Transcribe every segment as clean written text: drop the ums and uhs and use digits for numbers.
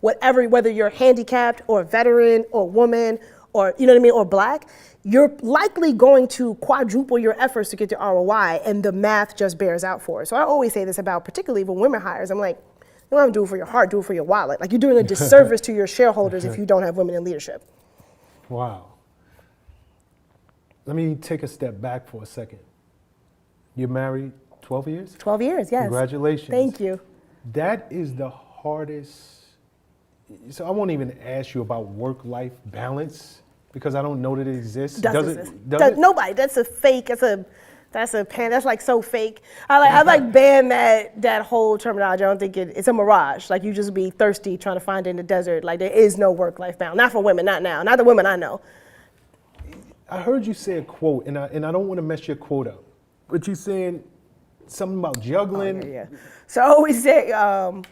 whatever, whether you're handicapped or a veteran or woman or, you know what I mean, or black, you're likely going to quadruple your efforts to get the ROI, and the math just bears out for it. So I always say this about, particularly when women hires, I'm like, you don't have to do it for your heart, do it for your wallet. Like, you're doing a disservice to your shareholders if you don't have women in leadership. Wow. Let me take a step back for a second. You're married 12 years? 12 years, yes. Congratulations. Thank you. That is the hardest. So I won't even ask you about work-life balance because I don't know that it exists. Does it? Nobody. That's a fake. That's like so fake. I like ban that whole terminology. I don't think it's a mirage. Like, you just be thirsty trying to find it in the desert. Like, there is no work-life balance. Not for women, not now. Not the women I know. I heard you say a quote, and I don't want to mess your quote up, but you saying something about juggling. Oh, yeah. So I always say, I'm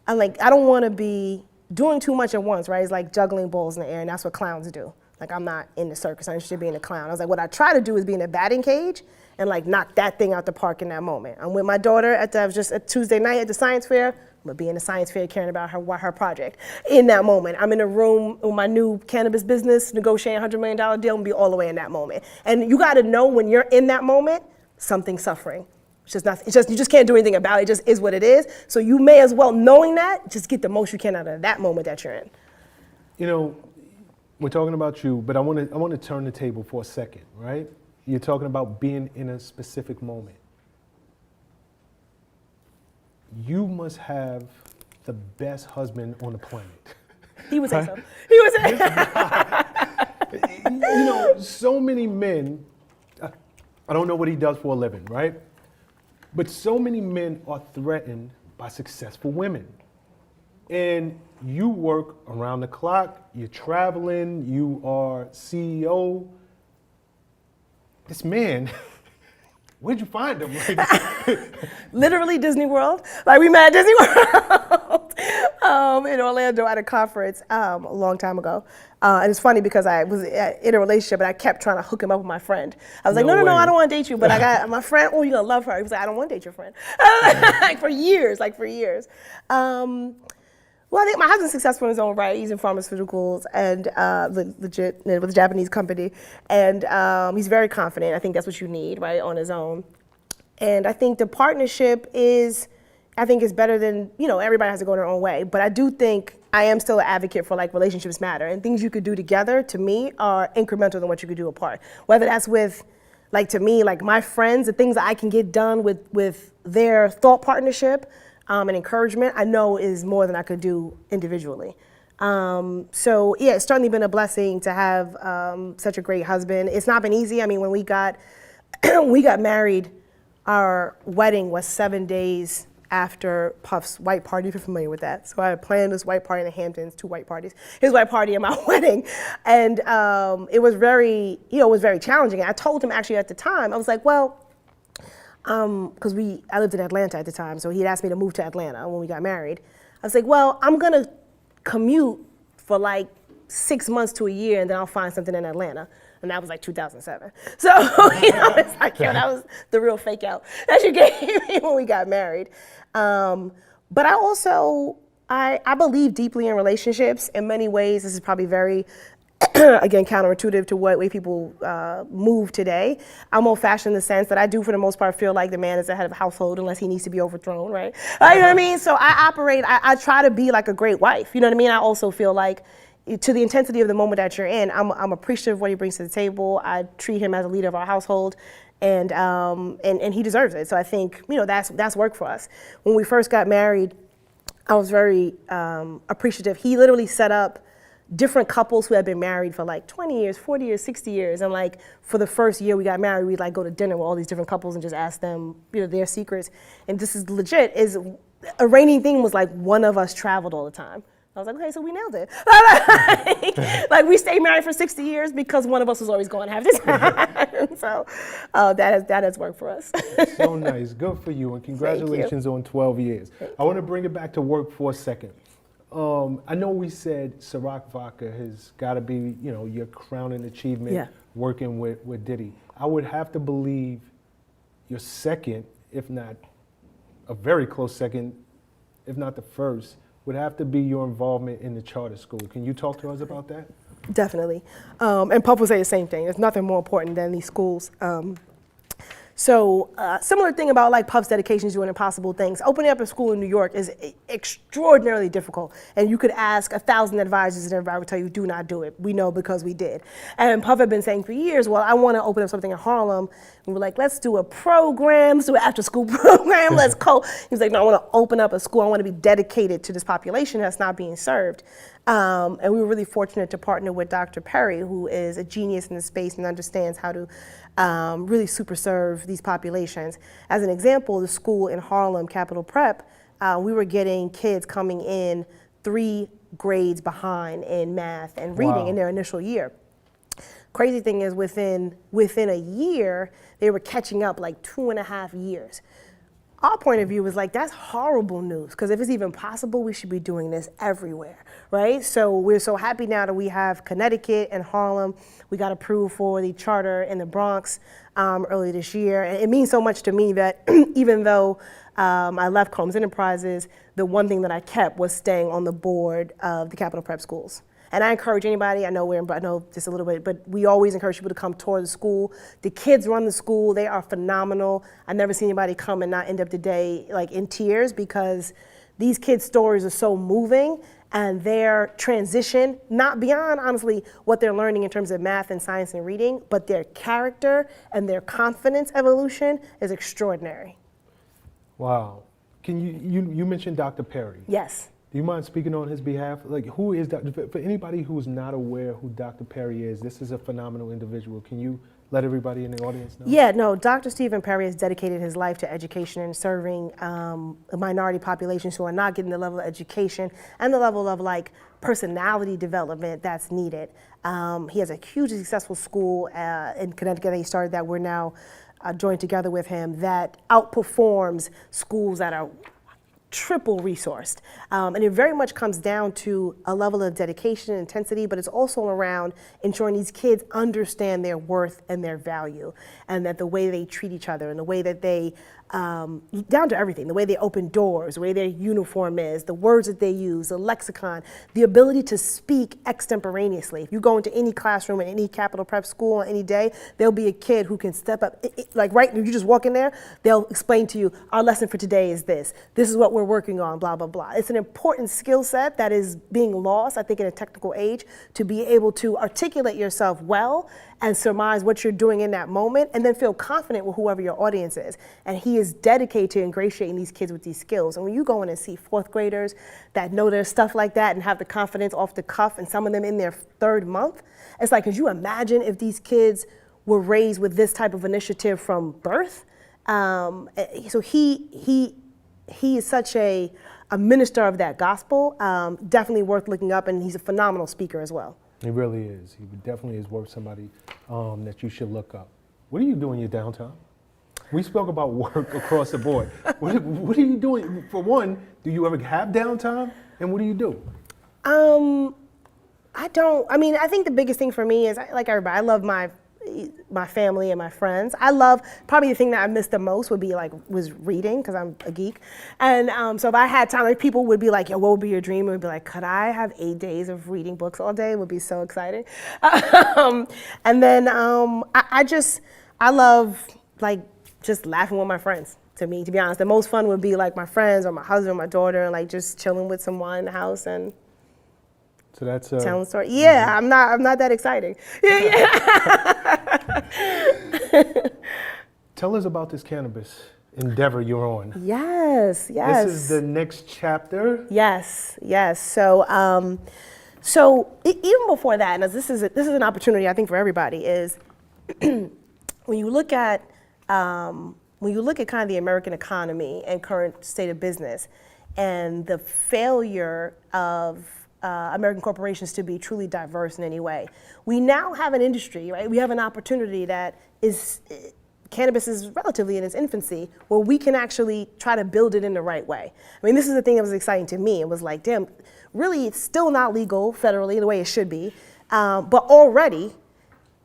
like, I don't want to be doing too much at once, right? It's like juggling balls in the air, and that's what clowns do. Like, I'm not in the circus. I'm interested in being a clown. I was like, what I try to do is be in a batting cage and like knock that thing out the park in that moment. I'm with my daughter just a Tuesday night at the science fair. I'm gonna be in the science fair caring about her project. In that moment, I'm in a room with my new cannabis business, negotiating $100 million deal, and be all the way in that moment. And you gotta know when you're in that moment, something's suffering. It's just not, you just can't do anything about it. It just is what it is. So you may as well, knowing that, just get the most you can out of that moment that you're in. You know, we're talking about you, but I want to turn the table for a second, right? You're talking about being in a specific moment. You must have the best husband on the planet. He would say so. He would say. You know, so many men, I don't know what he does for a living, right? But so many men are threatened by successful women. And you work around the clock, you're traveling, you are CEO. This man, where'd you find him? Literally Disney World. Like, we met at Disney World in Orlando at a conference a long time ago. And it's funny because I was in a relationship and I kept trying to hook him up with my friend. I was like, no, I don't want to date you, but I got my friend. Oh, you're gonna love her. He was like, I don't want to date your friend. Like, for years. Well, I think my husband's successful in his own right. He's in pharmaceuticals and legit with a Japanese company. And he's very confident. I think that's what you need, right, on his own. And I think the partnership is better than, everybody has to go their own way. But I do think I am still an advocate for, like, relationships matter. And things you could do together, to me, are incremental than what you could do apart. Whether that's with, like, to me, like, my friends, the things that I can get done with their thought partnership, and encouragement, I know is more than I could do individually. So yeah, it's certainly been a blessing to have such a great husband. It's not been easy. I mean, when we got married, our wedding was 7 days after Puff's white party, if you're familiar with that. So I had planned this white party in the Hamptons, 2 white parties, his white party and my wedding. And it was very challenging. I told him actually at the time, I was like, well, because I lived in Atlanta at the time, so he had asked me to move to Atlanta when we got married. I was like, well, I'm gonna commute for like 6 months to a year, and then I'll find something in Atlanta. And that was like 2007. So, it's like, that was the real fake out that you gave me when we got married. But I also, I believe deeply in relationships. In many ways, this is probably very, again, counterintuitive to what way people move today. I'm old-fashioned in the sense that I do, for the most part, feel like the man is the head of the household unless he needs to be overthrown, right? You know what I mean? So I try to be like a great wife. You know what I mean? I also feel like, to the intensity of the moment that you're in, I'm appreciative of what he brings to the table. I treat him as a leader of our household, and he deserves it. So I think, that's work for us. When we first got married, I was very appreciative. He literally set up different couples who had been married for like 20 years, 40 years, 60 years. And like, for the first year we got married, we'd like go to dinner with all these different couples and just ask them, their secrets. And this is legit, a reigning thing was like one of us traveled all the time. I was like, okay, so we nailed it. Like, we stayed married for 60 years because one of us was always going to have this time. So that has worked for us. So nice, good for you, and congratulations on 12 years. I want to bring it back to work for a second. I know we said Ciroc Vodka has got to be, your crowning achievement working with Diddy. I would have to believe your second, if not a very close second, if not the first, would have to be your involvement in the charter school. Can you talk to us about that? Definitely. And Puff will say the same thing. There's nothing more important than these schools. So similar thing about like Puff's dedication to doing impossible things. Opening up a school in New York is extraordinarily difficult. And you could ask 1,000 advisors and everybody would tell you, do not do it. We know because we did. And Puff had been saying for years, well, I want to open up something in Harlem. And we're like, let's do a program, let's do an after school program, let's go. He was like, no, I want to open up a school. I want to be dedicated to this population that's not being served. And we were really fortunate to partner with Dr. Perry, who is a genius in the space and understands how to really super serve these populations. As an example, the school in Harlem, Capital Prep, we were getting kids coming in 3 grades behind in math and reading in their initial year. Crazy thing is within a year, they were catching up like 2.5 years. Our point of view was like, that's horrible news, because if it's even possible, we should be doing this everywhere, right? So we're so happy now that we have Connecticut and Harlem. We got approved for the charter in the Bronx early this year. And it means so much to me that even though I left Combs Enterprises, the one thing that I kept was staying on the board of the Capital Prep schools. And I encourage anybody, I know just a little bit, but we always encourage people to come tour the school. The kids run the school, they are phenomenal. I've never seen anybody come and not end up the day like in tears, because these kids' stories are so moving, and their transition, not beyond honestly what they're learning in terms of math and science and reading, but their character and their confidence evolution is extraordinary. Wow. Can you mentioned Dr. Perry? Yes. Do you mind speaking on his behalf? Like, who is Dr. For anybody who's not aware who Dr. Perry is, this is a phenomenal individual. Can you let everybody in the audience know? Yeah, no, Dr. Stephen Perry has dedicated his life to education and serving minority populations who are not getting the level of education and the level of like personality development that's needed. He has a hugely successful school in Connecticut that he started that we're now joined together with him that outperforms schools that are triple resourced. And it very much comes down to a level of dedication and intensity, but it's also around ensuring these kids understand their worth and their value, and that the way they treat each other and the way that they, down to everything, the way they open doors, the way their uniform is, the words that they use, the lexicon, the ability to speak extemporaneously. If you go into any classroom in any Capital Prep school on any day, there'll be a kid who can step up, like right, you just walk in there, they'll explain to you, our lesson for today is this is what we're working on, blah, blah, blah. It's an important skill set that is being lost, I think, in a technical age, to be able to articulate yourself well and surmise what you're doing in that moment, and then feel confident with whoever your audience is. And he is dedicated to ingratiating these kids with these skills. And when you go in and see 4th graders that know their stuff like that and have the confidence off the cuff, and some of them in their 3rd month, it's like, could you imagine if these kids were raised with this type of initiative from birth? So he is such a minister of that gospel, definitely worth looking up, and he's a phenomenal speaker as well. He really is. He definitely is worth somebody that you should look up. What are you doing in your downtime? We spoke about work across the board. What are you doing? For one, do you ever have downtime? And what do you do? I don't. I mean, I think the biggest thing for me is, like everybody, I love my family and my friends. I love, probably the thing that I miss the most was reading, because I'm a geek. And so if I had time, like people would be like, yo, what would be your dream? And would be like, could I have 8 days of reading books all day? It would be so exciting. And then I love like just laughing with my friends. To me, to be honest, the most fun would be like my friends or my husband or my daughter, and like just chilling with some wine in the house and so that's telling the story. Yeah, I'm not that exciting. Tell us about this cannabis endeavor you're on. Yes. This is the next chapter. Yes. So, even before that, and this is an opportunity I think for everybody, is when you look at kind of the American economy and current state of business, and the failure of American corporations to be truly diverse in any way. We now have an industry, right? We have an opportunity that is, cannabis is relatively in its infancy, where we can actually try to build it in the right way. I mean, this is the thing that was exciting to me. It was like, damn, really, it's still not legal federally the way it should be, but already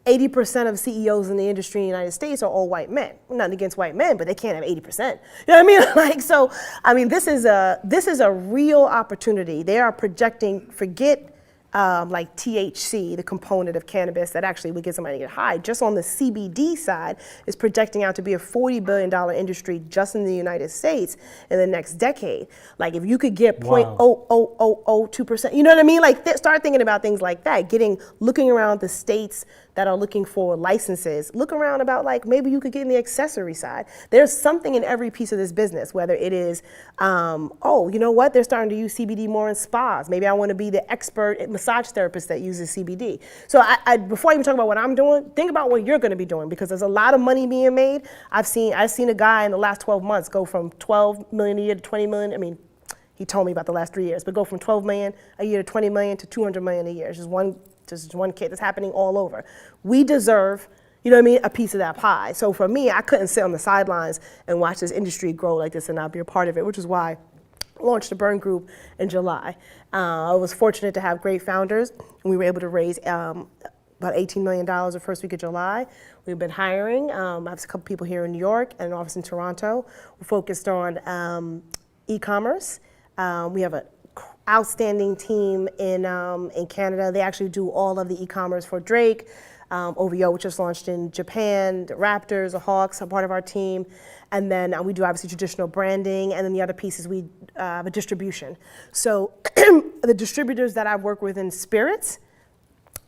80% of CEOs in the industry in the United States are all white men. Nothing against white men, but they can't have 80%. You know what I mean? Like, so, I mean, this is a real opportunity. They are projecting, forget like THC, the component of cannabis that actually would get somebody to get high, just on the CBD side, is projecting out to be a $40 billion industry just in the United States in the next decade. Like if you could get Wow. 0.00002%, you know what I mean? Like start thinking about things like that, looking around the states that are looking for licenses, look around about like maybe you could get in the accessory side. There's something in every piece of this business, whether it is, oh, you know what, they're starting to use CBD more in spas. Maybe I want to be the expert massage therapist that uses CBD. So before I even talk about what I'm doing, think about what you're going to be doing because there's a lot of money being made. I've seen a guy in the last 12 months go from 12 million a year to 20 million. I mean, he told me about the last 3 years, but go from 12 million a year to 20 million to 200 million a year. It's just one kid that's happening all over. We deserve, you know what I mean, a piece of that pie. So for me, I couldn't sit on the sidelines and watch this industry grow like this and not be a part of it, which is why I launched the BRN Group in July. I was fortunate to have great founders, and we were able to raise about $18 million the first week of July. We've been hiring. I have a couple people here in New York and an office in Toronto. We're focused on e-commerce. We have an outstanding team in Canada. They actually do all of the e-commerce for Drake. OVO, which just launched in Japan, the Raptors, the Hawks are part of our team. And then we do obviously traditional branding. And then the other piece is we have a distribution. So the distributors that I've worked with in spirits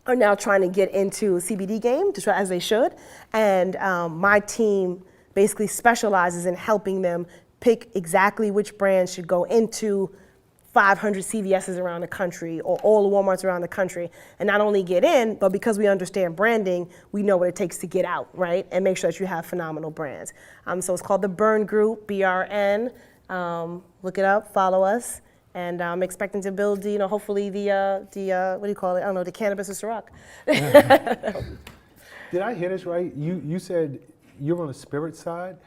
are now trying to get into a CBD game, just as they should. And my team basically specializes in helping them pick exactly which brands should go into 500 CVS's around the country or all the Walmarts around the country and not only get in, but because we understand branding, we know what it takes to get out, right? And make sure that you have phenomenal brands. So it's called the BRN Group, BRN. Look it up, follow us. And I'm expecting to build, hopefully the what do you call it? I don't know, the cannabis of Ciroc. Did I hear this right? You said you're on the spirit side?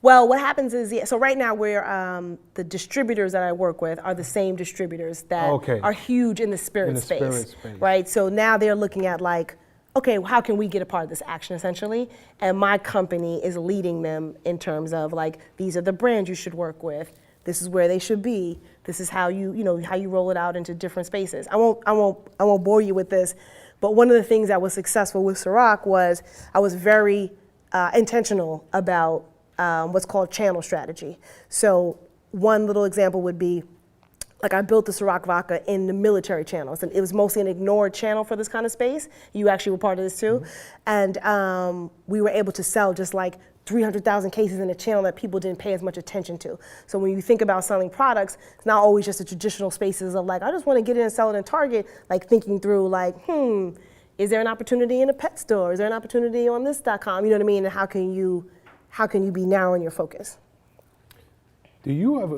Well, what happens is, so right now the distributors that I work with are the same distributors that are huge in the spirit space, right? So now they're looking at like, okay, how can we get a part of this action essentially? And my company is leading them in terms of like, these are the brands you should work with. This is where they should be. This is how how you roll it out into different spaces. I won't bore you with this, but one of the things that was successful with Ciroc was I was very intentional about what's called channel strategy. So one little example would be, like I built the Ciroc vodka in the military channels, and it was mostly an ignored channel for this kind of space. You actually were part of this too. And we were able to sell just like 300,000 cases in a channel that people didn't pay as much attention to. So when you think about selling products, it's not always just the traditional spaces of like, I just want to get in and sell it in Target, like thinking through like, is there an opportunity in a pet store? Is there an opportunity on this.com? You know what I mean? And how can you be narrowing your focus? Do you ever